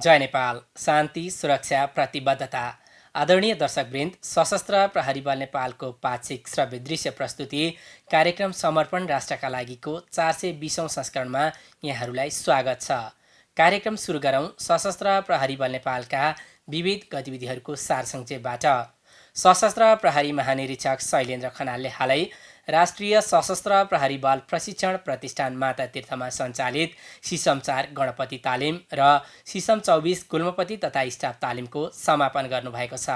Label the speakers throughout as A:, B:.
A: जय नेपाल। शान्ति सुरक्षा प्रतिबद्धता। आदरणीय दर्शकवृन्द, सशस्त्र प्रहरी बल नेपालको पाक्षिक श्रव्य दृश्य प्रस्तुति कार्यक्रम समर्पण राष्ट्रका लागिको 420औं संस्करणमा यहाँहरूलाई स्वागत छ। कार्यक्रम सुरु गरौँ सशस्त्र प्रहरी बल नेपालका विविध गतिविधिहरूको सारसंक्षेपबाट। सशस्त्र प्रहरी महानिरीक्षक शैलेन्द्र खनालले हालै राष्ट्रिय सशस्त्र प्रहरी बल प्रशिक्षण प्रतिष्ठान माता तीर्थमा सञ्चालित सिसम 4 गणपति तालिम र सिसम 24 गुल्मपति तथा स्टाफ तालिमको समापन गर्नुभएको छ।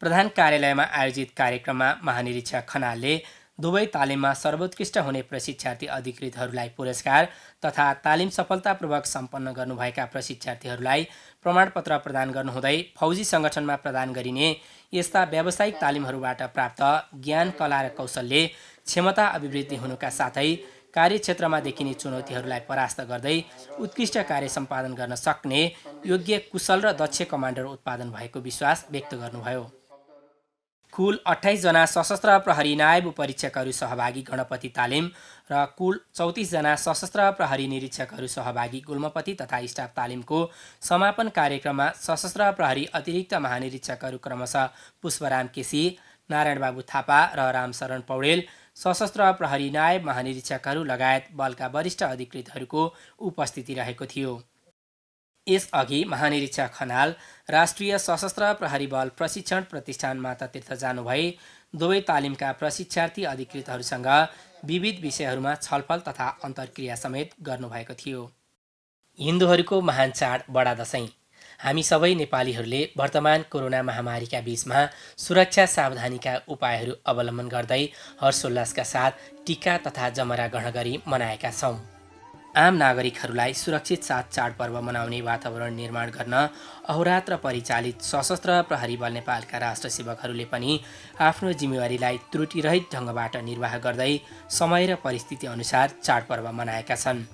A: प्रधान कार्यालयमा आयोजित कार्यक्रममा महानिरीक्षक खनालले दुवै तालिममा सर्वोत्कृष्ट हुने प्रशिक्षार्थी अधिकृतहरूलाई पुरस्कार तथा तालिम सफलतापूर्वक सम्पन्न गर्नुभएका प्रशिक्षार्थीहरूलाई प्रमाणपत्र प्रदान गर्नुहुँदै फौजी सङ्गठनमा प्रदान गरिने यस्ता व्यावसायिक तालिमहरूबाट प्राप्त ज्ञान, कला र कौशलले क्षमता अभिवृद्धि हुनुका साथै कार्यक्षेत्रमा देखिने चुनौतीहरूलाई परास्त गर्दै उत्कृष्ट कार्य सम्पादन गर्न सक्ने योग्य, कुशल र दक्ष कमान्डर उत्पादन भएको विश्वास व्यक्त गर्नुभयो। कुल 28 जना सशस्त्र प्रहरी नायब परीक्षकहरू सहभागी गणपति तालिम र कुल 34 जना सशस्त्र प्रहरी निरीक्षकहरू सहभागी गुल्मपति तथा स्टाफ तालिमको समापन कार्यक्रममा सशस्त्र प्रहरी अतिरिक्त महानिरीक्षकहरू क्रमशः पुष्पराम केसी, नारायण बाबु थापा र रामशरण पौडेल, सशस्त्र प्रहरी नायब महानिरीक्षकहरू लगायत बलका वरिष्ठ अधिकृतहरूको उपस्थिति रहेको थियो। यसअघि महानिरीक्षक खनाल राष्ट्रिय सशस्त्र प्रहरी बल प्रशिक्षण प्रतिष्ठान मातातीर्थ जानुभई दुवै तालिमका प्रशिक्षार्थी अधिकृतहरूसँग विविध विषयहरूमा छलफल तथा अन्तर्क्रिया समेत गर्नुभएको थियो। हिन्दूहरूको महान चाड बडा दशैँ। हामी सबै नेपालीहरूले वर्तमान कोरोना महामारीका बीचमा सुरक्षा सावधानीका उपायहरू अवलम्बन गर्दै हर्षोल्लासका साथ टीका तथा जमरा ग्रहण गरी मनाएका छौँ। आम नागरिकहरूलाई सुरक्षित साथ चाडपर्व मनाउने वातावरण निर्माण गर्न अहोरात्र परिचालित सशस्त्र प्रहरी बल नेपालका राष्ट्र सेवकहरूले पनि आफ्नो जिम्मेवारीलाई त्रुटिरहित ढङ्गबाट निर्वाह गर्दै समय र परिस्थिति अनुसार चाडपर्व मनाएका छन्।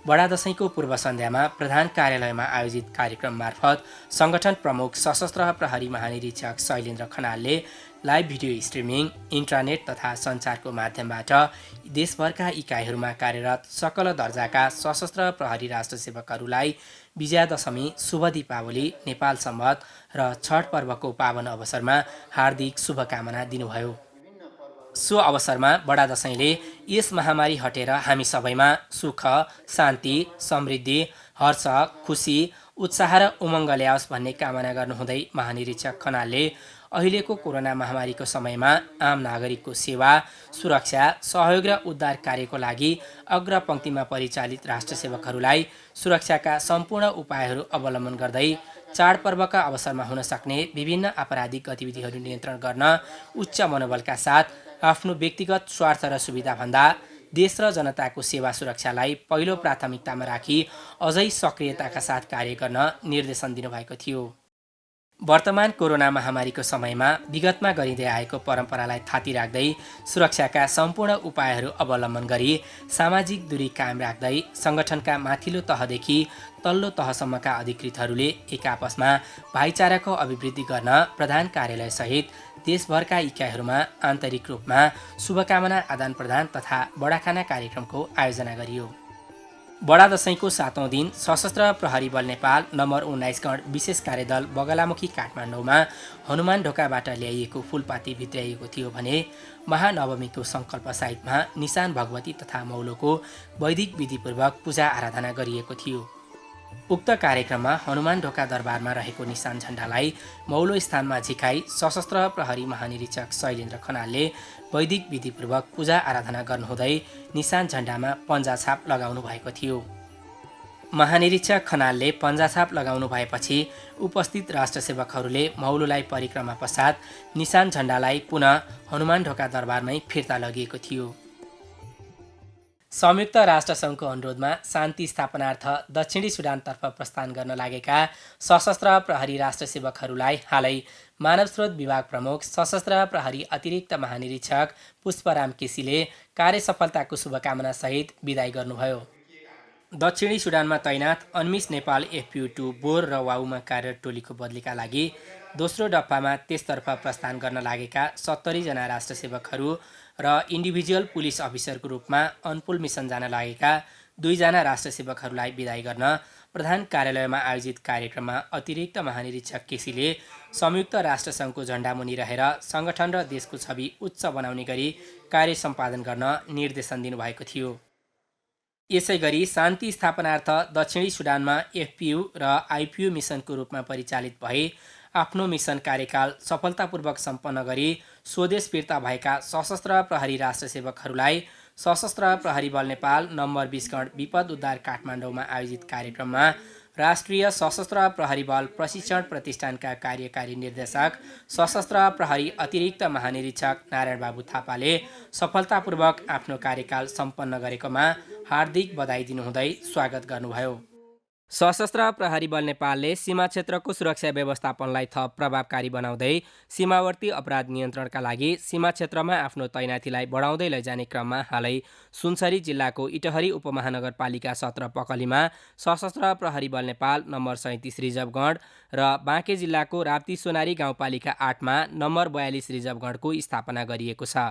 A: बडा दशैँको पूर्व सन्ध्यामा प्रधान कार्यालयमा आयोजित कार्यक्रम मार्फत सङ्गठन प्रमुख सशस्त्र प्रहरी महानिरीक्षक शैलेन्द्र खनालले लाइभ भिडियो स्ट्रिमिङ, इन्टरनेट तथा सञ्चारको माध्यमबाट देशभरका इकाइहरूमा कार्यरत सकल दर्जाका सशस्त्र प्रहरी राष्ट्र सेवकहरूलाई विजयादशमी, शुभ दीपावली, नेपाल सम्वत र छठ पर्वको पावन अवसरमा हार्दिक शुभकामना दिनुभयो। सो अवसरमा बडा दशैँले यस महामारी हटेर हामी सबैमा सुख, शान्ति, समृद्धि, हर्ष, खुसी, उत्साह र उमङ्ग ल्याओस् भन्ने कामना गर्नुहुँदै महानिरीक्षक खनालले अहिलेको कोरोना महामारीको समयमा आम नागरिकको सेवा, सुरक्षा, सहयोग र उद्धार कार्यको लागि अग्रपङ्क्तिमा परिचालित राष्ट्र सेवकहरूलाई सुरक्षाका सम्पूर्ण उपायहरू अवलम्बन गर्दै चाडपर्वका अवसरमा हुन सक्ने विभिन्न आपराधिक गतिविधिहरू नियन्त्रण गर्न उच्च मनोबलका साथ आफ्नो व्यक्तिगत स्वार्थ र सुविधाभन्दा देश र जनताको सेवा सुरक्षालाई पहिलो प्राथमिकतामा राखी अझै सक्रियताका साथ कार्य गर्न निर्देशन दिनुभएको थियो। वर्तमान कोरोना महामारीको समयमा विगतमा गरिँदै आएको परम्परालाई थाती राख्दै सुरक्षाका सम्पूर्ण उपायहरू अवलम्बन गरी सामाजिक दूरी कायम राख्दै सङ्गठनका माथिल्लो तहदेखि तल्लो तहसम्मका अधिकृतहरूले एक आपसमा भाइचाराको अभिवृद्धि गर्न प्रधान कार्यालयसहित देशभरका इकाइहरूमा आन्तरिक रूपमा शुभकामना आदान प्रदान तथा बडाखाना कार्यक्रमको आयोजना गरियो। बडा दशैँको 7औं दिन सशस्त्र प्रहरी बल नेपाल नम्बर 19 गण विशेष कार्यदल बगलामुखी काठमाडौँमा हनुमान ढोकाबाट ल्याइएको फुलपाती भित्र्याइएको थियो भने महानवमीको सङ्कल्प साइतमा निशान भगवती तथा मौलोको वैदिक विधिपूर्वक पूजा आराधना गरिएको थियो। उक्त कार्यक्रममा हनुमान ढोका दरबारमा रहेको निशान झण्डालाई मौलो स्थानमा झिकाई सशस्त्र प्रहरी महानिरीक्षक शैलेन्द्र खनालले वैदिक विधिपूर्वक पूजा आराधना गर्नुहुँदै निशान झण्डामा पन्जाछाप लगाउनु भएको थियो। महानिरीक्षक खनालले पन्जाछाप लगाउनु भएपछि उपस्थित राष्ट्र सेवकहरूले मौलोलाई परिक्रमा पश्चात निशान झण्डालाई पुनः हनुमान ढोका दरबारमै फिर्ता लगिएको थियो। संयुक्त राष्ट्रसङ्घको अनुरोधमा शान्ति स्थापनार्थ दक्षिणी सुडानतर्फ प्रस्थान गर्न लागेका सशस्त्र प्रहरी राष्ट्र सेवकहरूलाई हालै मानव स्रोत विभाग प्रमुख सशस्त्र प्रहरी अतिरिक्त महानिरीक्षक पुष्पराम केसीले कार्य सफलताको शुभकामना सहित बिदाई गर्नुभयो। दक्षिणी सुडानमा तैनात अन्मिस नेपाल FPU-2 बोर र वाउमा कार्यरत टोलीको बदलीका लागि दोस्रो डप्पामा त्यसतर्फ प्रस्थान गर्न लागेका 70 जना राष्ट्र सेवकहरू र इन्डिभिजुअल पुलिस अफिसरको रूपमा अनपुल मिसन जान लागेका 2 जना राष्ट्र सेवकहरूलाई बिदाई गर्न प्रधान कार्यालयमा आयोजित कार्यक्रममा अतिरिक्त महानिरीक्षक केसीले संयुक्त राष्ट्रसङ्घको झण्डामुनि रहेर सङ्गठन र देशको छवि उच्च बनाउने गरी कार्य सम्पादन गर्न निर्देशन दिनुभएको थियो। यसै गरी शान्ति स्थापनार्थ दक्षिणी सुडानमा एफपियू र आइपियू मिसनको रूपमा परिचालित भए आफ्नो मिसन कार्यकाल सफलतापूर्वक सम्पन्न गरी स्वदेश फिर्ता भएका सशस्त्र प्रहरी राष्ट्रसेवकहरूलाई सशस्त्र प्रहरी बल नेपाल नम्बर 20 गण विपद उद्धार काठमाडौँमा आयोजित कार्यक्रममा राष्ट्रिय सशस्त्र प्रहरी बल प्रशिक्षण प्रतिष्ठानका कार्यकारी निर्देशक सशस्त्र प्रहरी अतिरिक्त महानिरीक्षक नारायण बाबु थापाले सफलतापूर्वक आफ्नो कार्यकाल सम्पन्न गरेकोमा हार्दिक बधाई दिनुहुँदै स्वागत गर्नुभयो। सशस्त्र प्रहरी बल नेपालले सीमा क्षेत्रको सुरक्षा व्यवस्थापनलाई थप प्रभावकारी बनाउँदै सीमावर्ती अपराध नियन्त्रणका लागि सीमा क्षेत्रमा आफ्नो तैनाथीलाई बढाउँदै लैजाने क्रममा हालै सुनसरी जिल्लाको इटहरी उपमहानगरपालिका 17 पकलीमा सशस्त्र प्रहरी बल नेपाल नम्बर 37 रिजर्भगढ र बाँके जिल्लाको राप्ती सोनारी गाउँपालिका 8मा नम्बर 42 रिजर्भगढको स्थापना गरिएको छ।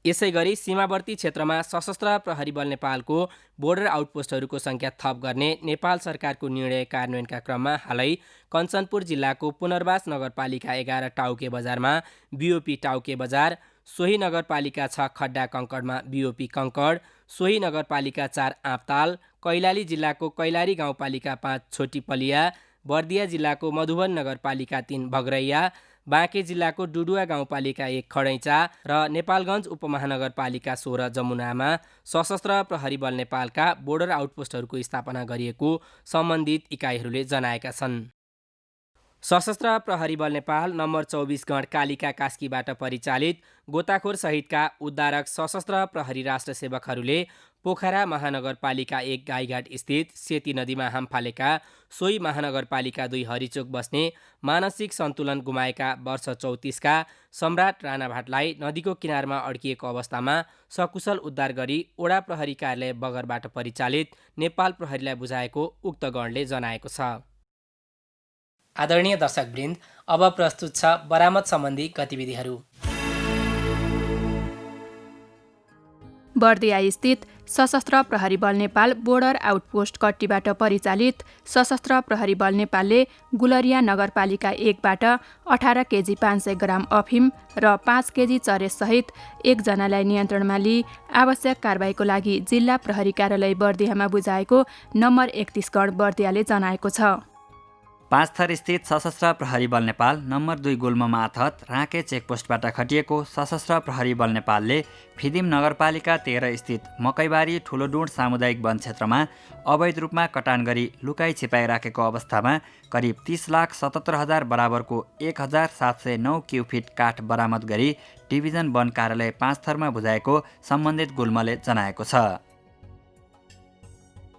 A: यसै गरी सीमावर्ती क्षेत्रमा सशस्त्र प्रहरी बल नेपालको बोर्डर आउटपोस्टहरूको सङ्ख्या थप गर्ने नेपाल सरकारको निर्णय कार्यान्वयनका क्रममा हालै कञ्चनपुर जिल्लाको पुनर्वास नगरपालिका 11 टाउके बजारमा बिओपी टाउके बजार, सोही नगरपालिका 6 खड्डा कङ्कडमा बिओपी कङ्कड, सोही नगरपालिका 4 आँपताल, कैलाली जिल्लाको कैलाली गाउँपालिका 5 छोटीपलिया, बर्दिया जिल्लाको मधुवन नगरपालिका 3 भग्रैया, बाँके जिल्लाको डुडुवा गाउँपालिका 1 खडैँचा र नेपालगञ्ज उपमहानगरपालिका 16 जमुनामा सशस्त्र प्रहरी बल नेपालका बोर्डर आउटपोस्टहरूको स्थापना गरिएको सम्बन्धित इकाइहरूले जनाएका छन्। सशस्त्र प्रहरी बल नेपाल नम्बर 24 गण कालिका कास्कीबाट परिचालित गोताखोर सहितका उद्धारक सशस्त्र प्रहरी राष्ट्रसेवकहरूले पोखरा महानगरपालिका 1 गाईघाट स्थित सेती नदीमा हाम फालेका सोही महानगरपालिका 2 हरिचोक बस्ने मानसिक सन्तुलन गुमाएका वर्ष 34का सम्राट राणाभाटलाई नदीको किनारमा अड्किएको अवस्थामा सकुशल उद्धार गरी ओडा प्रहरी कार्यालय बगरबाट परिचालित नेपाल प्रहरीलाई बुझाएको उक्त गणले जनाएको छ। आदरणीय दर्शकवृन्द, अब प्रस्तुत छ बरामद सम्बन्धी गतिविधिहरू।
B: बर्दिया स्थित सशस्त्र प्रहरी बल नेपाल बोर्डर आउटपोस्ट कट्टीबाट परिचालित सशस्त्र प्रहरी बल नेपालले गुलरिया नगरपालिका 1बाट 18 केजी 500 ग्राम अफिम र 5 केजी चरेससहित एकजनालाई नियन्त्रणमा लिई आवश्यक कारबाहीको लागि जिल्ला प्रहरी कार्यालय बर्दियामा बुझाएको नम्बर 31 गण बर्दियाले जनाएको छ।
C: पाँचथर स्थित सशस्त्र प्रहरी बल नेपाल नम्बर 2 गुल्म माथत राँके चेकपोस्टबाट खटिएको सशस्त्र प्रहरी बल नेपालले फिदिम नगरपालिका 13 स्थित मकैबारी ठुलोडुँड सामुदायिक वन क्षेत्रमा अवैध रूपमा कटान गरी लुकाई छिपाई राखेको अवस्थामा करिब 30,77,000 बराबरको 1,709 क्युफिट काठ बरामद गरी डिभिजन वन कार्यालय पाँचथरमा बुझाएको सम्बन्धित गुल्मले जनाएको छ।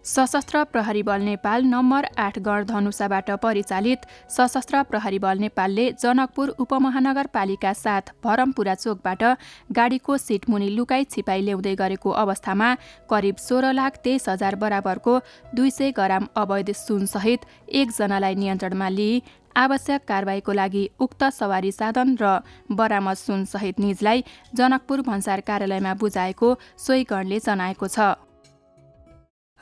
B: सशस्त्र प्रहरी बल नेपाल नम्बर 8 गण धनुषाबाट परिचालित सशस्त्र प्रहरी बल नेपालले जनकपुर उपमहानगरपालिका 7 भरमपुरा चोकबाट गाडीको सिट मुनि लुकाई छिपाई ल्याउँदै गरेको अवस्थामा करिब 16,23,000 बराबरको 200 ग्राम अवैध सुनसहित एकजनालाई नियन्त्रणमा लिई आवश्यक कारबाहीको लागि उक्त सवारी साधन र बरामद सुनसहित निजलाई जनकपुर भन्सार कार्यालयमा बुझाएको सोही गणले जनाएको छ।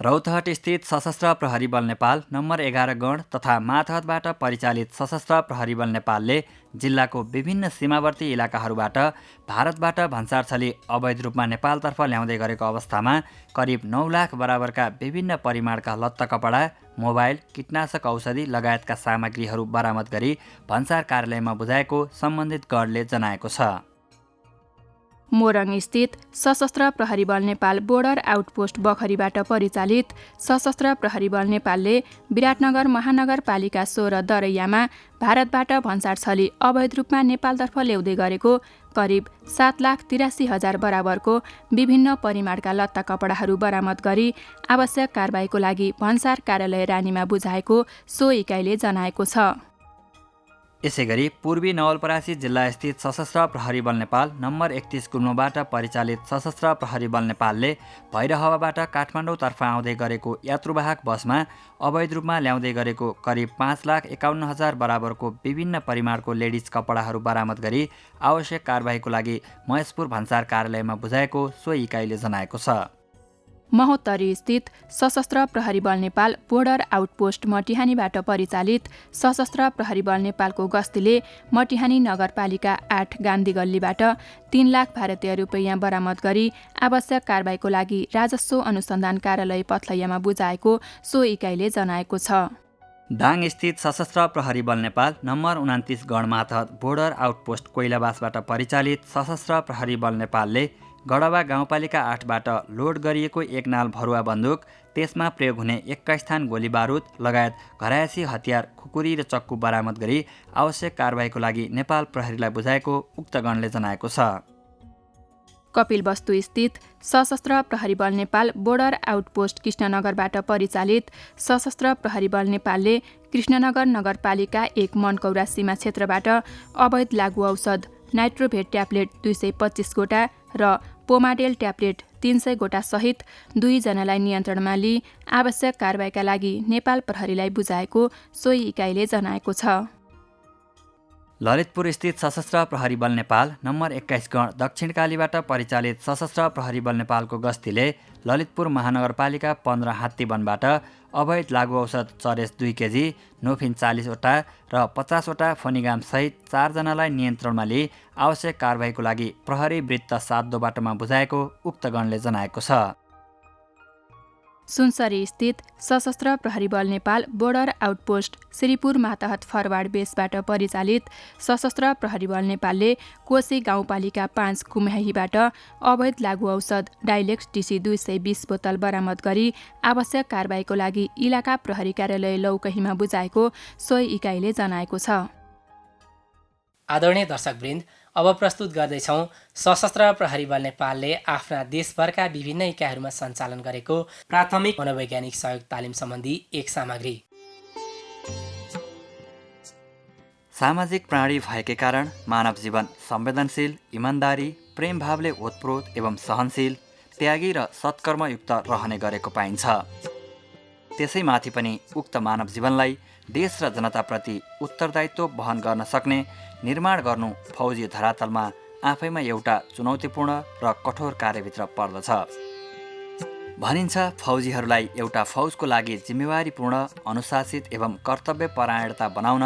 C: रौतहट स्थित सशस्त्र प्रहरी बल नेपाल नम्बर 11 गण तथा माथहतबाट परिचालित सशस्त्र प्रहरी बल नेपालले जिल्लाको विभिन्न सीमावर्ती इलाकाहरूबाट भारतबाट भन्सार छली अवैध रूपमा नेपालतर्फ ल्याउँदै गरेको अवस्थामा करिब 9 लाख बराबरका विभिन्न परिमाणका लत्ता कपडा, मोबाइल, कीटनाशक औषधि लगायतका सामग्रीहरू बरामद गरी भन्सार कार्यालयमा बुझाएको सम्बन्धित गणले जनाएको छ।
B: मोरङ स्थित सशस्त्र प्रहरी बल नेपाल बोर्डर आउटपोस्ट बखरीबाट परिचालित सशस्त्र प्रहरी बल नेपालले विराटनगर महानगरपालिका 16 दरैयामा भारतबाट भन्सार छली अवैध रूपमा नेपालतर्फ ल्याउँदै गरेको करिब 7,83,000 बराबरको विभिन्न परिमाणका लत्ता कपडाहरू बरामद गरी आवश्यक कारबाहीको लागि भन्सार कार्यालय रानीमा बुझाएको सो इकाइले जनाएको छ।
C: यसैगरी पूर्वी नवलपरासी जिल्ला स्थित सशस्त्र प्रहरी बल नेपाल नम्बर 31 गुल्मबाट परिचालित सशस्त्र प्रहरी बल नेपालले भैरहवाबाट काठमाडौँतर्फ आउँदै गरेको यात्रुवाहक बसमा अवैध रूपमा ल्याउँदै गरेको करिब 5,51,000 बराबरको विभिन्न परिमाणको लेडिज कपडाहरू बरामद गरी आवश्यक कारबाहीको लागि महेशपुर भन्सार कार्यालयमा बुझाएको सो इकाइले जनाएको छ।
B: महोत्तरी स्थित सशस्त्र प्रहरी बल नेपाल बोर्डर आउटपोस्ट मटिहानीबाट परिचालित सशस्त्र प्रहरी बल नेपालको गस्तीले मटिहानी नगरपालिका 8 गान्धी गल्लीबाट 3 लाख भारतीय रुपैयाँ बरामद गरी आवश्यक कारबाहीको लागि राजस्व अनुसन्धान कार्यालय पथलैयामा बुझाएको सो इकाइले जनाएको छ।
C: दाङ स्थित सशस्त्र प्रहरी बल नेपाल नम्बर 29 गणमातहत बोर्डर आउटपोस्ट कोइलाबासबाट परिचालित सशस्त्र प्रहरी बल नेपालले गडवा गाउँपालिका 8बाट लोड गरिएको एक नाल भरुवा बन्दुक, त्यसमा प्रयोग हुने 21 थान गोली बारुद लगायत घरायसी हतियार, खुकुरी र चक्कु बरामद गरी आवश्यक कारबाहीको लागि नेपाल प्रहरीलाई बुझाएको उक्त गणले जनाएको छ।
B: कपिलवस्तु स्थित सशस्त्र प्रहरी बल नेपाल बोर्डर आउटपोस्ट कृष्णनगरबाट परिचालित सशस्त्र प्रहरी बल नेपालले कृष्णनगर नगरपालिका 1 मनकौरा सीमा क्षेत्रबाट अवैध लागु औषध नाइट्रोभेट ट्याब्लेट 225 गोटा र पोमाडेल ट्याब्लेट 300 गोटा सहित 2 जनालाई नियन्त्रणमा लिई आवश्यक कारबाहीका लागि नेपाल प्रहरीलाई बुझाएको सोही इकाइले जनाएको छ।
C: ललितपुर स्थित सशस्त्र प्रहरी बल नेपाल नम्बर 21 गण दक्षिणकालीबाट परिचालित सशस्त्र प्रहरी बल नेपालको गस्तीले ललितपुर महानगरपालिका 15 हात्तीवनबाट अवैध लागु औषध चरेस 2 केजी, नोफिन 40 वटा र 50 वटा फनिगाम सहित 4 जनालाई नियन्त्रणमा लिई आवश्यक कारबाहीको लागि प्रहरी वृत्त 7 बाटोमा बुझाएको उक्त गणले जनाएको छ।
B: सुनसरी स्थित सशस्त्र प्रहरी बल नेपाल बोर्डर आउटपोस्ट श्रीपुर मातहत फरवार्ड बेसबाट परिचालित सशस्त्र प्रहरी बल नेपालले कोशी गाउँपालिका 5 कुम्हाहीबाट अवैध लागु औषध डाइलेक्स टिसी 220 बोतल बरामद गरी आवश्यक कारबाहीको लागि इलाका प्रहरी कार्यालय लौकहीमा बुझाएको सोही इकाइले जनाएको छ।
A: आदरणीय दर्शकवृन्द, अब प्रस्तुत गर्दैछौँ सशस्त्र प्रहरी बल नेपालले आफ्ना देशभरका विभिन्न इकाइहरूमा सञ्चालन गरेको प्राथमिक मनोवैज्ञानिक सहयोग तालिम सम्बन्धी एक सामग्री।
C: सामाजिक प्राणी भएकै कारण मानव जीवन संवेदनशील, इमान्दारी, प्रेम भावले ओतप्रोत एवं सहनशील, त्यागी र सत्कर्मयुक्त रहने गरेको पाइन्छ। त्यसैमाथि पनि उक्त मानव जीवनलाई देश र जनताप्रति उत्तरदायित्व वहन गर्न सक्ने निर्माण गर्नु फौजी धरातलमा आफैमा एउटा चुनौतीपूर्ण र कठोर कार्यभित्र पर्दछ। भनिन्छ फौजीहरूलाई एउटा फौजको लागि जिम्मेवारीपूर्ण, अनुशासित एवं कर्तव्यपरायणता बनाउन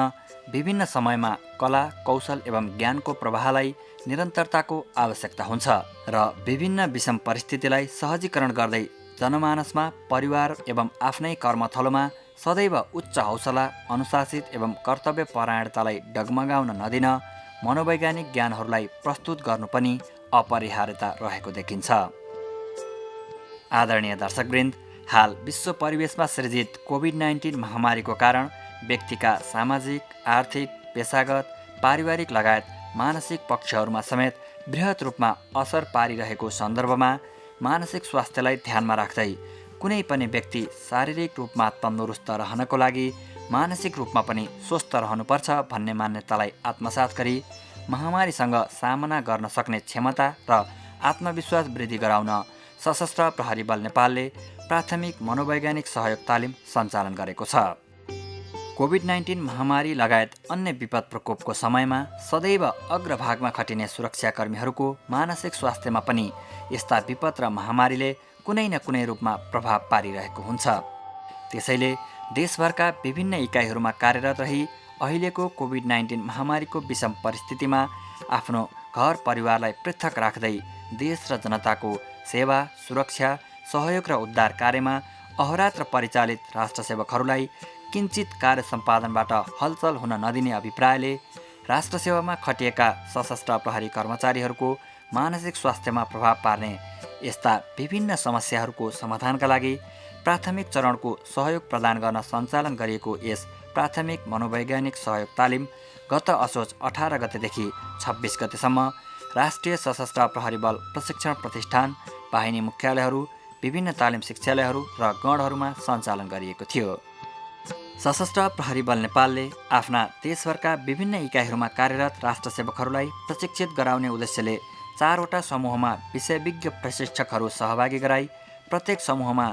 C: विभिन्न समयमा कला, कौशल एवं ज्ञानको प्रवाहलाई निरन्तरताको आवश्यकता हुन्छ र विभिन्न विषम परिस्थितिलाई सहजीकरण गर्दै जनमानसमा परिवार एवं आफ्नै कर्मथलोमा सदैव उच्च हौसला, अनुशासित एवं कर्तव्यपरायणतालाई डगमगाउन नदिन मनोवैज्ञानिक ज्ञानहरूलाई प्रस्तुत गर्नु पनि अपरिहार्यता रहेको देखिन्छ। आदरणीय दर्शकवृन्द, हाल विश्व परिवेशमा सृजित कोभिड-19 महामारीको कारण व्यक्तिका सामाजिक, आर्थिक, पेसागत, पारिवारिक लगायत मानसिक पक्षहरूमा समेत बृहत रूपमा असर पारिरहेको सन्दर्भमा मानसिक स्वास्थ्यलाई ध्यानमा राख्दै कुनै पनि व्यक्ति शारीरिक रूपमा तन्दुरुस्त रहनको लागि मानसिक रूपमा पनि स्वस्थ रहनुपर्छ भन्ने मान्यतालाई आत्मसात गरी महामारीसँग सामना गर्न सक्ने क्षमता र आत्मविश्वास वृद्धि गराउन सशस्त्र प्रहरी बल नेपालले प्राथमिक मनोवैज्ञानिक सहयोग तालिम सञ्चालन गरेको छ। कोभिड-19 महामारी लगायत अन्य विपद प्रकोपको समयमा सदैव अग्रभागमा खटिने सुरक्षाकर्मीहरूको मानसिक स्वास्थ्यमा पनि यस्ता विपद र महामारीले कुनै न कुनै रूपमा प्रभाव पारिरहेको हुन्छ। त्यसैले देशभरका विभिन्न इकाइहरूमा कार्यरत रही अहिलेको कोभिड-19 महामारीको विषम परिस्थितिमा आफ्नो घर परिवारलाई पृथक राख्दै देश र जनताको सेवा, सुरक्षा, सहयोग र उद्धार कार्यमा अहोरात्र परिचालित राष्ट्रसेवकहरूलाई किञ्चित कार्य सम्पादनबाट हलचल हुन नदिने अभिप्रायले राष्ट्रसेवामा खटिएका सशस्त्र प्रहरी कर्मचारीहरूको मानसिक स्वास्थ्यमा प्रभाव पार्ने यस्ता विभिन्न समस्याहरूको समाधानका लागि प्राथमिक चरणको सहयोग प्रदान गर्न सञ्चालन गरिएको यस प्राथमिक मनोवैज्ञानिक सहयोग तालिम गत असोज 18 गतेदेखि 26 गतेसम्म राष्ट्रिय सशस्त्र प्रहरी बल प्रशिक्षण प्रतिष्ठान, बाहिनी मुख्यालयहरू, विभिन्न तालिम शिक्षालयहरू र गणहरूमा सञ्चालन गरिएको थियो। सशस्त्र प्रहरी बल नेपालले आफ्ना देशभरका विभिन्न इकाइहरूमा कार्यरत राष्ट्रसेवकहरूलाई प्रशिक्षित गराउने उद्देश्यले 4 वटा समूहमा विषयविज्ञ प्रशिक्षकहरू सहभागी गराई प्रत्येक समूहमा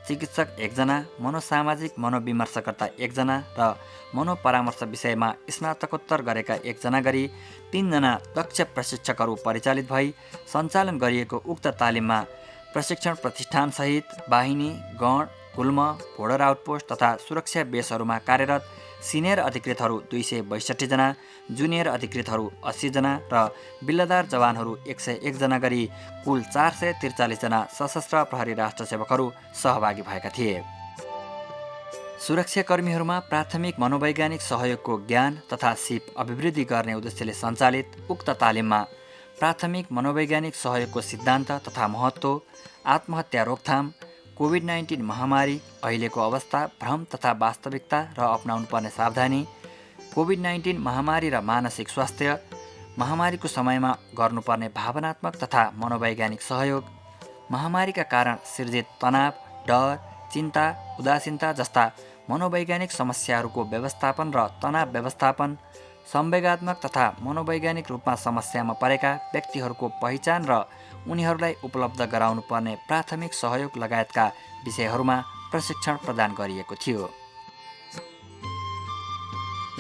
C: चिकित्सक 1 जना, मनोसामाजिक मनोविमर्शकर्ता 1 जना र मनोपरामर्श विषयमा स्नातकोत्तर गरेका 1 जना गरी 3 जना दक्ष प्रशिक्षकहरू परिचालित भई सञ्चालन गरिएको उक्त तालिममा प्रशिक्षण प्रतिष्ठानसहित बाहिनी, गण, गुल्म, बोर्डर आउटपोस्ट तथा सुरक्षा बेसहरूमा कार्यरत सिनियर अधिकृतहरू 262 जना, जुनियर अधिकृतहरू 80 जना र बिल्लदार जवानहरू 101 जना गरी कुल 443 जना सशस्त्र प्रहरी राष्ट्र सेवकहरू सहभागी भएका थिए। सुरक्षाकर्मीहरूमा प्राथमिक मनोवैज्ञानिक सहयोगको ज्ञान तथा सिप अभिवृद्धि गर्ने उद्देश्यले सञ्चालित उक्त तालिममा प्राथमिक मनोवैज्ञानिक सहयोगको सिद्धान्त तथा महत्त्व, आत्महत्या रोकथाम, कोभिड-19 महामारी, अहिलेको अवस्था, भ्रम तथा वास्तविकता र अपनाउनुपर्ने सावधानी, कोभिड-19 महामारी र मानसिक स्वास्थ्य, महामारीको समयमा गर्नुपर्ने भावनात्मक तथा मनोवैज्ञानिक सहयोग, महामारीका कारण सिर्जित तनाव, डर, चिन्ता, उदासीनता जस्ता मनोवैज्ञानिक समस्याहरूको व्यवस्थापन र तनाव व्यवस्थापन, संवेगात्मक तथा मनोवैज्ञानिक रूपमा समस्यामा परेका व्यक्तिहरूको पहिचान र उनीहरूलाई उपलब्ध गराउनुपर्ने प्राथमिक सहयोग लगायतका विषयहरूमा प्रशिक्षण प्रदान गरिएको थियो।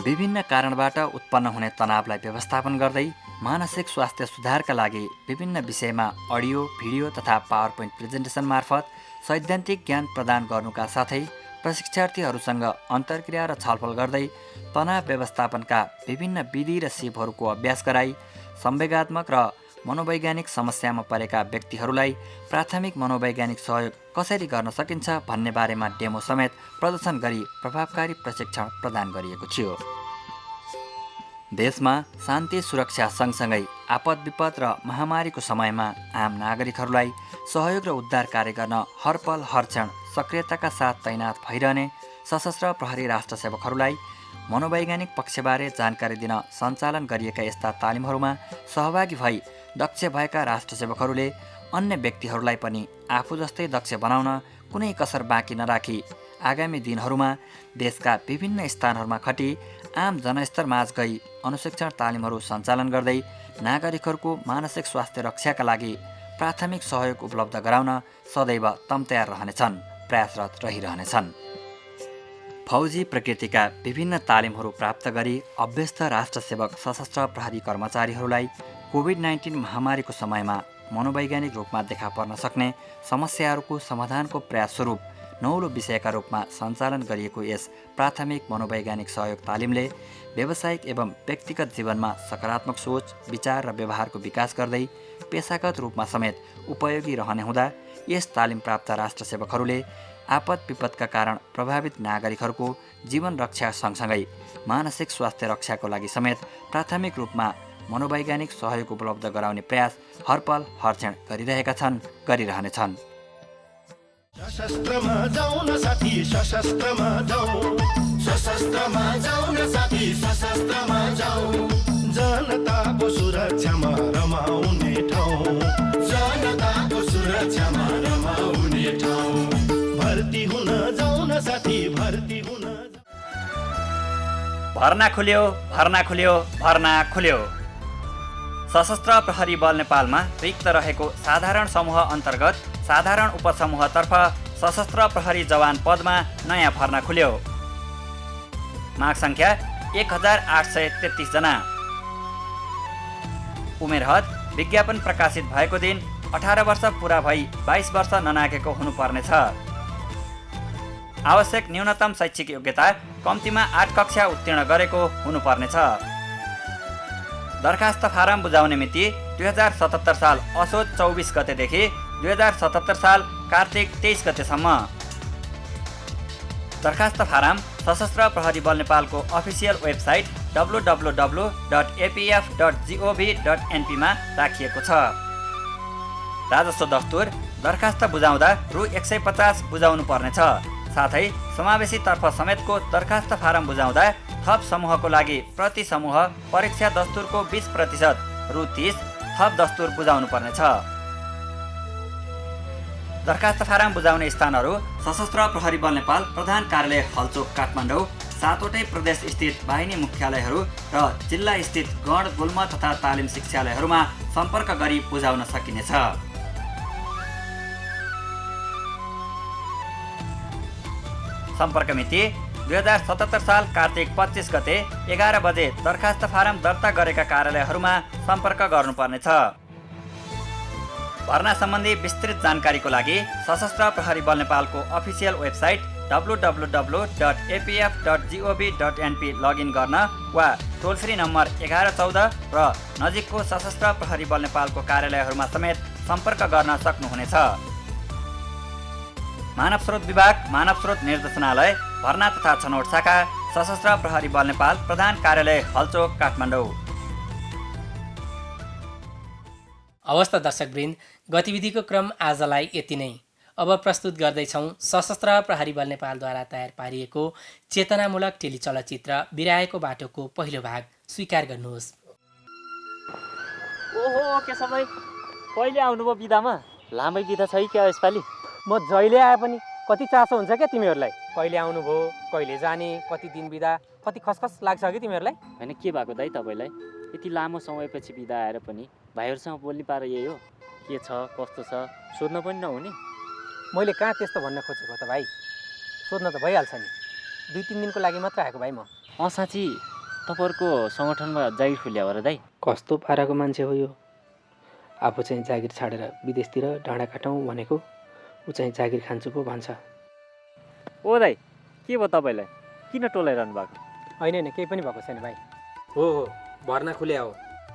C: विभिन्न कारणबाट उत्पन्न हुने तनावलाई व्यवस्थापन गर्दै मानसिक स्वास्थ्य सुधारका लागि विभिन्न विषयमा अडियो, भिडियो तथा पावरपोइन्ट प्रेजेन्टेसन मार्फत सैद्धान्तिक ज्ञान प्रदान गर्नुका साथै प्रशिक्षार्थीहरूसँग अन्तर्क्रिया र छलफल गर्दै तनाव व्यवस्थापनका विभिन्न विधि र सिपहरूको अभ्यास गराई संवेगात्मक र मनोवैज्ञानिक समस्यामा परेका व्यक्तिहरूलाई प्राथमिक मनोवैज्ञानिक सहयोग कसरी गर्न सकिन्छ भन्ने बारेमा डेमो समेत प्रदर्शन गरी प्रभावकारी प्रशिक्षण प्रदान गरिएको थियो। देशमा शान्ति सुरक्षा सँगसँगै आपद विपद र महामारीको समयमा आम नागरिकहरूलाई सहयोग र उद्धार कार्य गर्न हरपल हरक्षण सक्रियताका साथ तैनात भइरहने सशस्त्र प्रहरी राष्ट्र सेवकहरूलाई मनोवैज्ञानिक पक्षबारे जानकारी दिन सञ्चालन गरिएका यस्ता तालिमहरूमा सहभागी भई दक्ष भएका राष्ट्र सेवकहरूले अन्य व्यक्तिहरूलाई पनि आफू जस्तै दक्ष बनाउन कुनै कसर बाँकी नराखी आगामी दिनहरूमा देशका विभिन्न स्थानहरूमा खटी आम जनस्तर माझ गई अनुशिक्षण तालिमहरू सञ्चालन गर्दै नागरिकहरूको मानसिक स्वास्थ्य रक्षाका लागि प्राथमिक सहयोग उपलब्ध गराउन सदैव तम्तयार रहनेछन्, प्रयासरत रहिरहनेछन्। फौजी प्रकृतिका विभिन्न तालिमहरू प्राप्त गरी अभ्यस्त राष्ट्र सेवक सशस्त्र प्रहरी कर्मचारीहरूलाई कोभिड-19 महामारीको समयमा मनोवैज्ञानिक रूपमा देखा पर्न सक्ने समस्याहरूको समाधानको प्रयास स्वरूप नौलो विषयका रूपमा सञ्चालन गरिएको यस प्राथमिक मनोवैज्ञानिक सहयोग तालिमले व्यावसायिक एवं व्यक्तिगत जीवनमा सकारात्मक सोच, विचार र व्यवहारको विकास गर्दै पेसागत रूपमा समेत उपयोगी रहने हुँदा यस तालिम प्राप्त राष्ट्र सेवकहरूले आपद विपदका कारण प्रभावित नागरिकहरूको जीवन रक्षा सँगसँगै मानसिक स्वास्थ्य रक्षाको लागि समेत प्राथमिक रूपमा मनोवैज्ञानिक सहयोग उपलब्ध गराउने प्रयास हरपल हरक्षण गरिरहेका छन्, गरिरहनेछन्।
D: सशस्त्रमा जाऊ न साथी, सशस्त्रमा जाऊ, सशस्त्रमा जाऊ न साथी, सशस्त्रमा जाऊ, जनताको सुरक्षामा रमाउने ठाउँ, जनताको सुरक्षामा रमाउने ठाउँ, भर्ती हुन जाऊ न साथी, भर्ती हुन।
C: भर्ना खुल्यो, भर्ना खुल्यो, भर्ना खुल्यो। सशस्त्र प्रहरी बल नेपालमा रिक्त रहेको साधारण समूह अन्तर्गत साधारण उपसमूहतर्फ सशस्त्र प्रहरी जवान पदमा नयाँ भर्ना खुल्यो। माग सङ्ख्या 1833 जना। उमेर हद विज्ञापन प्रकाशित भएको दिन 18 वर्ष पुरा भई 22 वर्ष ननागेको हुनुपर्नेछ। आवश्यक न्यूनतम शैक्षिक योग्यता कम्तीमा 8 कक्षा उत्तीर्ण गरेको हुनुपर्नेछ। दरखास्त फारम बुझाउने मिति 2077 साल असोज 24 गतेदेखि 2077 साल कार्तिक 23 गतेसम्म। दरखास्त फारम सशस्त्र प्रहरी बल नेपालको अफिसियल वेबसाइट www.apf.gov.np मा राखिएको छ। राजस्व दस्तुर दरखास्त बुझाउँदा रु 150 बुझाउनु पर्नेछ। साथै समावेशीतर्फ समेतको दरखास्त फारम बुझाउँदा थप समूहको लागि प्रति समूह परीक्षा दस्तुरको 20% रु 30 थप दस्तुर बुझाउनु पर्नेछ। दरखास्त फारम बुझाउने स्थानहरू सशस्त्र प्रहरी बल नेपाल प्रधान कार्यालय हलचोक काठमाडौँ, 7वटै प्रदेश स्थित बाहिनी मुख्यालयहरू र जिल्ला स्थित गण, गुल्म तथा तालिम शिक्षालयहरूमा सम्पर्क गरी बुझाउन सकिनेछ। सम्पर्क मिति 2077 साल कार्तिक 25 गते 11 बजे दरखास्त फारम दर्ता गरेका कार्यालयहरूमा सम्पर्क गर्नुपर्नेछ। भर्ना सम्बन्धी विस्तृत जानकारीको लागि सशस्त्र प्रहरी बल नेपालको अफिसियल वेबसाइट www.apf.gov.np लगइन गर्न वा टोल फ्री नम्बर 1114 र नजिकको सशस्त्र प्रहरी बल नेपालको कार्यालयहरूमा समेत सम्पर्क गर्न सक्नुहुनेछ। मानव स्रोत विभाग, मानव स्रोत निर्देशनालय, भर्ना तथा छनौट शाखा, सशस्त्र प्रहरी बल नेपाल, प्रधान कार्यालय हल्चोक, काठमाडौँ।
A: अवस्था दर्शकवृन्द, गतिविधिको क्रम आजलाई यति नै। अब प्रस्तुत गर्दैछौँ सशस्त्र प्रहरी बल नेपालद्वारा तयार पारिएको चेतनामूलक टेलिचलचित्र बिराएको बाटोको पहिलो भाग। स्वीकार गर्नुहोस्।
E: ओहो केशव भाइ, कहिले आउनुभयो बिदामा? लामै बिदा छ क्या यसपालि?
F: म जहिले आए पनि कति चासो हुन्छ क्या तिमीहरूलाई? कहिले आउनुभयो, कहिले जाने, कति दिन बिदा, कति खसखस लाग्छ कि तिमीहरूलाई?
E: होइन के भएको दाइ तपाईँलाई? यति लामो समयपछि बिदा आएर पनि भाइहरूसँग बोल्ने पारा यही हो? के छ कस्तो छ सोध्न पनि नहुने?
F: मैले कहाँ त्यस्तो भन्न खोजेको त भाइ? सोध्न त भइहाल्छ नि। 2-3 दिनको लागि मात्र आएको भाइ म।
E: साँच्ची तपाईँहरूको सङ्गठनमा जागिर खुल्या हो र दाइ?
F: कस्तो पाराको मान्छे हो यो? आफू चाहिँ जागिर छाडेर विदेशतिर डाँडा काटौँ भनेको, ऊ चाहिँ जागिर खान्छु पो भन्छ।
E: ओ दाइ, के भयो तपाईँलाई? किन टोलाइरहनु भएको?
F: होइन होइन, केही पनि भएको छैन भाइ। हो भर्ना खुल्या हो।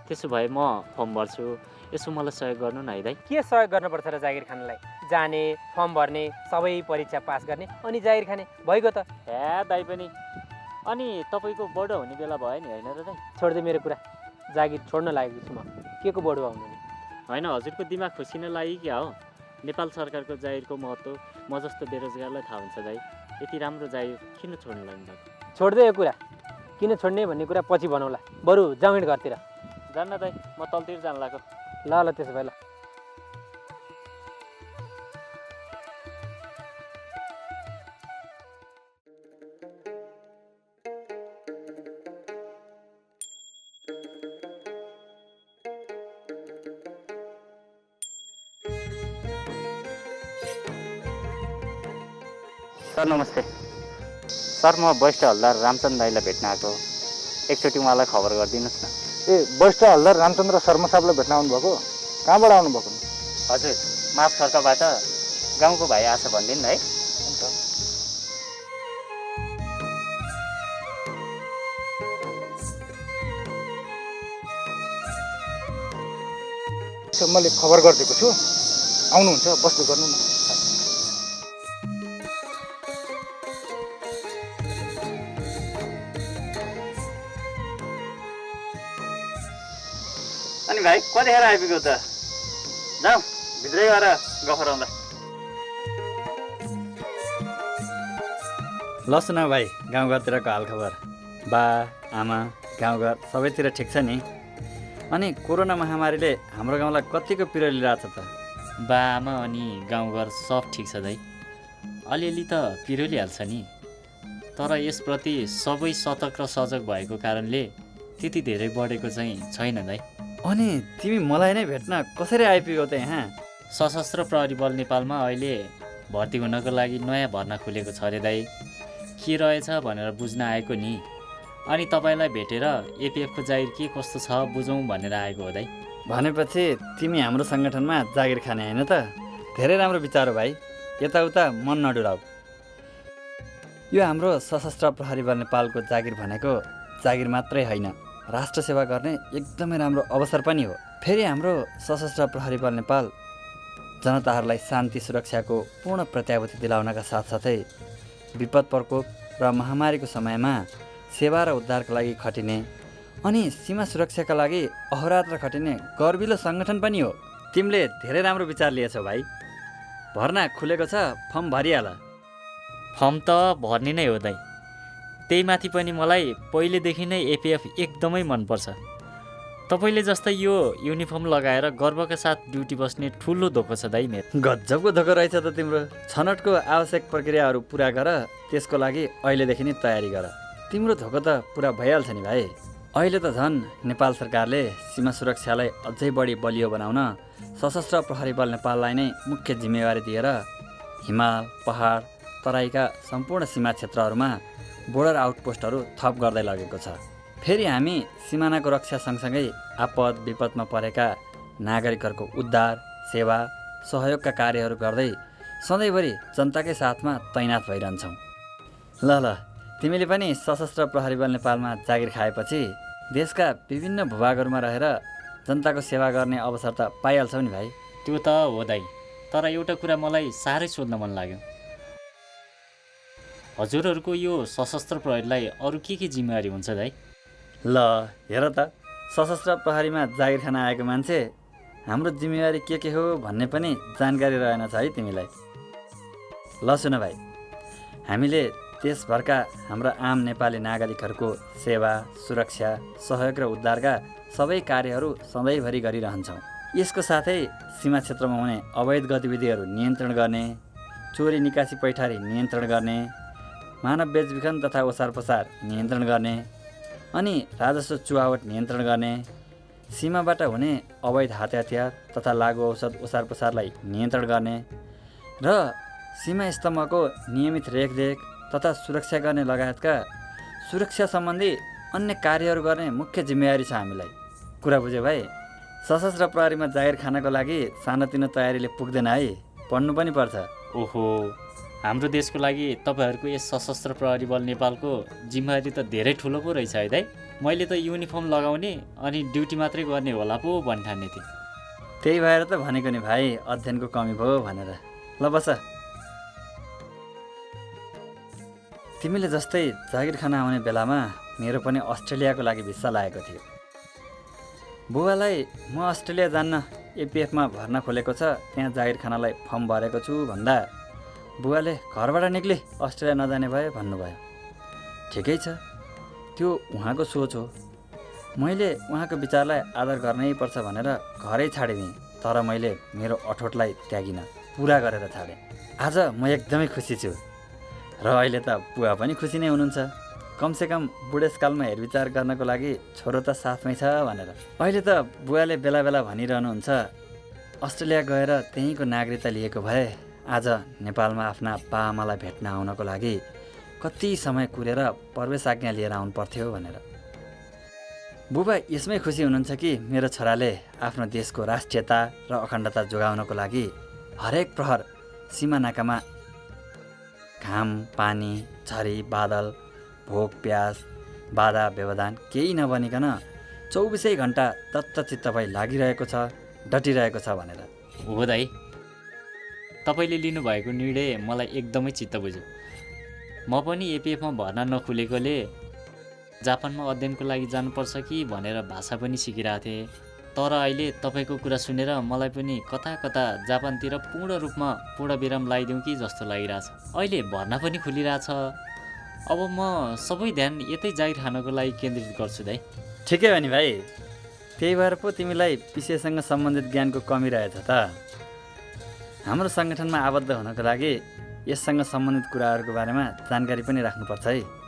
E: त्यसो भए म फर्म भर्छु, यसो मलाई सहयोग गर्नु न है दाइ।
F: के सहयोग गर्नुपर्छ र जागिर खानलाई? जाने, फर्म भर्ने, सबै परीक्षा पास गर्ने, अनि जागिर खाने भइगयो त।
E: हे दाइ पनि, अनि तपाईँको बडो हुने बेला भयो नि होइन र दाइ?
F: छोड्दै मेरो कुरा, जागिर छोड्न लागेको छु म। के को बढुवा हुनु नि?
E: होइन, हजुरको दिमाग खुसिन लागि क्या हो? नेपाल सरकारको जागिरको महत्त्व म जस्तो बेरोजगारलाई थाहा हुन्छ दाइ। यति राम्रो जागिर किन छोड्नु लाग्नु भएको?
F: छोड्दै यो कुरा, किन छोड्ने भन्ने कुरा पछि भनौँला, बरु जागिर घरतिर
E: जान्न दाइ, म तलतिर जानु लाग्यो।
F: ल ल त्यसो भए ल।
E: सर नमस्ते। सर म वरिष्ठ हल्दार रामचन्द्र दाईलाई भेट्न आएको, एकचोटि उहाँलाई खबर गरिदिनुहोस् न।
G: ए वरिष्ठ हल्दार रामचन्द्र शर्मा साहबलाई भेट्न आउनुभएको? कहाँबाट आउनुभएको?
E: हजुर, मास खर्कबाट गाउँको भाइ आछ भनिदिनु न है।
G: मैले खबर गरिदिएको छु, आउनुहुन्छ, बस्दै गर्नु न।
E: अनि भाइ कतिखेर आइपुग्यो त? जाउँ भित्रै गएर गफ गरौँला।
C: ल सुन भाइ, गाउँघरतिरको हालखबर। बा आमा गाउँघर सबैतिर ठिक छ नि? अनि कोरोना महामारीले हाम्रो गाउँलाई कतिको पिरो लिइरहेछ त?
E: बा आमा अनि गाउँघर सब ठिक छ दाइ। अलिअलि त पिरोलिहाल्छ नि, तर यसप्रति सबै सतर्क र सजग भएको कारणले त्यति धेरै बढेको चाहिँ छैन दाइ।
C: अनि तिमी मलाई नै भेट्न कसरी आइपुग्यौ त यहाँ?
E: सशस्त्र प्रहरी बल नेपालमा अहिले भर्ती हुनको लागि नयाँ भर्ना खुलेको छ अरे दाइ। के रहेछ भनेर बुझ्न आएको नि। अनि तपाईँलाई भेटेर एपिएफको जागिर के कस्तो छ बुझौँ भनेर आएको हो दाइ।
C: भनेपछि तिमी हाम्रो सङ्गठनमा जागिर खाने होइन त? धेरै राम्रो विचार हो भाइ, यताउता मन नडुलाऊ। यो हाम्रो सशस्त्र प्रहरी बल नेपालको जागिर भनेको जागिर मात्रै होइन, राष्ट्र सेवा गर्ने एकदमै राम्रो अवसर पनि हो। फेरि हाम्रो सशस्त्र प्रहरी बल नेपाल जनताहरूलाई शान्ति सुरक्षाको पूर्ण प्रत्याभूति दिलाउनका साथसाथै विपद प्रकोप र महामारीको समयमा सेवा र उद्धारका लागि खटिने अनि सीमा सुरक्षाका लागि अहोरात्र खटिने गर्विलो सङ्गठन पनि हो। तिमीले धेरै राम्रो विचार लिएछौ भाइ। भर्ना खुलेको छ, फर्म भरिहाल।
E: फर्म त भर्ने नै हो दाइ। त्यही माथि पनि मलाई पहिलेदेखि नै एपिएफ एकदमै मनपर्छ। तपाईँले जस्तै यो युनिफर्म लगाएर गर्वका साथ ड्युटी बस्ने ठुलो धोको छ दाइ मेरो।
C: गजबको धोको रहेछ त तिम्रो। छनौटको आवश्यक प्रक्रियाहरू पुरा गर, त्यसको लागि अहिलेदेखि नै तयारी गर। तिम्रो धोको त पुरा भइहाल्छ नि भाइ। अहिले त झन् नेपाल सरकारले सीमा सुरक्षालाई अझै बढी बलियो बनाउन सशस्त्र प्रहरी बल नेपाललाई नै मुख्य जिम्मेवारी दिएर हिमाल, पहाड, तराईका सम्पूर्ण सीमा क्षेत्रहरूमा बोर्डर आउटपोस्टहरू थप गर्दै लगेको छ। फेरि हामी सिमानाको रक्षा सँगसँगै आपद विपदमा परेका नागरिकहरूको उद्धार, सेवा सहयोगका कार्यहरू गर्दै सधैँभरि जनताकै साथमा तैनात भइरहन्छौँ। ल तिमीले पनि सशस्त्र प्रहरी बल नेपालमा जागिर खाएपछि देशका विभिन्न भूभागहरूमा रहेर जनताको सेवा गर्ने अवसर त पाइहाल्छौ नि भाइ।
E: त्यो त हो दाइ, तर एउटा कुरा मलाई साह्रै सोध्न मन लाग्यो। हजुरहरूको यो सशस्त्र प्रहरीलाई अरू के जिम्मेवारी हुन्छ दाइ?
C: ल हेर त, सशस्त्र प्रहरीमा जागिर खान आएको मान्छे हाम्रो जिम्मेवारी के हो भन्ने पनि जानकारी रहेनछ है तिमीलाई। ल सुन भाइ, हामीले देशभरका हाम्रा आम नेपाली नागरिकहरूको सेवा, सुरक्षा, सहयोग र उद्धारका सबै कार्यहरू सधैँभरि गरिरहन्छौँ। यसको साथै सीमा क्षेत्रमा हुने अवैध गतिविधिहरू नियन्त्रण गर्ने, चोरी निकासी पैठारी नियन्त्रण गर्ने, मानव बेचबिखन तथा ओसार पसार नियन्त्रण गर्ने, अनि राजस्व चुहावट नियन्त्रण गर्ने, सीमाबाट हुने अवैध हतियार तथा लागु औषध ओसार पसारलाई नियन्त्रण गर्ने र सीमा स्तम्भको नियमित रेखदेख तथा सुरक्षा गर्ने लगायतका सुरक्षा सम्बन्धी अन्य कार्यहरू गर्ने मुख्य जिम्मेवारी छ हामीलाई। कुरा बुझ्यो भाइ? सशस्त्र प्रहरीमा जागिर खानको लागि सानोतिनो तयारीले पुग्दैन है, पढ्नु पनि पर्छ।
E: ओहो, हाम्रो देशको लागि तपाईँहरूको यस सशस्त्र प्रहरी बल नेपालको जिम्मेवारी त धेरै ठुलो पो रहेछ है दाइ। मैले त युनिफर्म लगाउने अनि ड्युटी मात्रै गर्ने होला पो भन्ठान्ने थिएँ।
C: त्यही भएर त भनेको नि भाइ, अध्ययनको कमी भयो भनेर। ल बस, तिमीले जस्तै जागिर खान आउने बेलामा मेरो पनि अस्ट्रेलियाको लागि भिसा लागेको थियो। बुबालाई म अस्ट्रेलिया जान्न, एपिएफमा भर्ना खोलेको छ, त्यहाँ जागिर खानलाई फर्म भरेको छु भन्दा बुबाले घरबाट निक्ले अस्ट्रेलिया नजाने भए भन्नुभयो। ठिकै छ, त्यो उहाँको सोच हो, मैले उहाँको विचारलाई आदर गर्नै पर्छ भनेर घरै छाडिदिएँ। तर मैले मेरो अठोटलाई त्यागिनँ, पुरा गरेर छाडेँ। आज म एकदमै खुसी छु र अहिले त बुवा पनि खुसी नै हुनुहुन्छ। कमसेकम बुढेसकालमा हेरविचार गर्नको लागि छोरो त साथमै छ भनेर। अहिले त बुवाले बेला बेला भनिरहनुहुन्छ, अस्ट्रेलिया गएर त्यहीँको नागरिकता लिएको भए आज नेपालमा आफ्ना बाआमालाई भेट्न आउनको लागि कति समय कुरेर प्रवेश आज्ञा लिएर आउनु पर्थ्यो भनेर। बुबा यसमै खुसी हुनुहुन्छ कि मेरो छोराले आफ्नो देशको राष्ट्रियता र अखण्डता जोगाउनको लागि हरेक प्रहर सीमा नाकामा घाम, पानी, झरी, बादल, भोक, प्यास, बाधा व्यवधान केही नबनिकन 24 घन्टा तत्तचित्त भई लागिरहेको छ, डटिरहेको छ भनेर।
E: हो दाइ, तपाईँले लिनुभएको निर्णय मलाई एकदमै चित्त बुझ्यो। म पनि एपिएफमा भर्ना नखुलेकोले जापानमा अध्ययनको लागि जानुपर्छ कि भनेर भाषा पनि सिकिरहेको थिएँ। तर अहिले तपाईँको कुरा सुनेर मलाई पनि कता कता जापानतिर पूर्ण रूपमा पूर्णविराम लगाइदिउँ कि जस्तो लागिरहेछ। अहिले भर्ना पनि खुलिरहेछ। अब म सबै ध्यान यतै जागिर खानको लागि केन्द्रित गर्छु दाइ।
C: ठिकै हो नि भाइ, त्यही भएर पो तिमीलाई विषयसँग सम्बन्धित ज्ञानको कमी रहेछ त। हाम्रो सङ्गठनमा आबद्ध हुनको लागि यससँग सम्बन्धित कुराहरूको बारेमा जानकारी पनि राख्नुपर्छ है।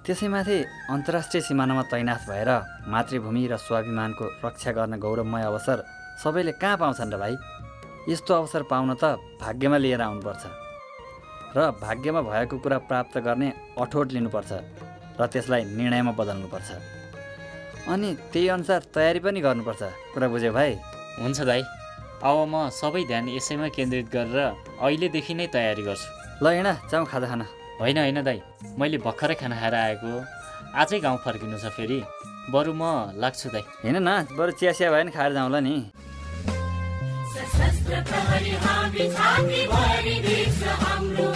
C: त्यसैमाथि अन्तर्राष्ट्रिय सिमानामा तैनाथ भएर मातृभूमि र स्वाभिमानको रक्षा गर्न गौरवमय अवसर सबैले कहाँ पाउँछन् र भाइ? यस्तो अवसर पाउन त भाग्यमा लिएर आउनुपर्छ र भाग्यमा भएको कुरा प्राप्त गर्ने अठोट लिनुपर्छ र त्यसलाई निर्णयमा बदल्नुपर्छ। अनि त्यही अनुसार तयारी पनि गर्नुपर्छ। कुरा बुझ्यो भाइ?
E: हुन्छ दाइ, अब म सबै ध्यान यसैमा केन्द्रित गरेर अहिलेदेखि नै तयारी गर्छु।
C: ल हिँड, जाउँ खाजा खान।
E: होइन होइन दाइ, मैले भर्खरै खाना खाएर आएको, आजै गाउँ फर्किनु छ फेरि। बरु म लाग्छु दाइ।
C: हिँड न, बरु चियासिया भयो नि खाएर जाउँला नि।
H: सशस्त्र प्रहरी हामी छाती भरि देश हाम्रो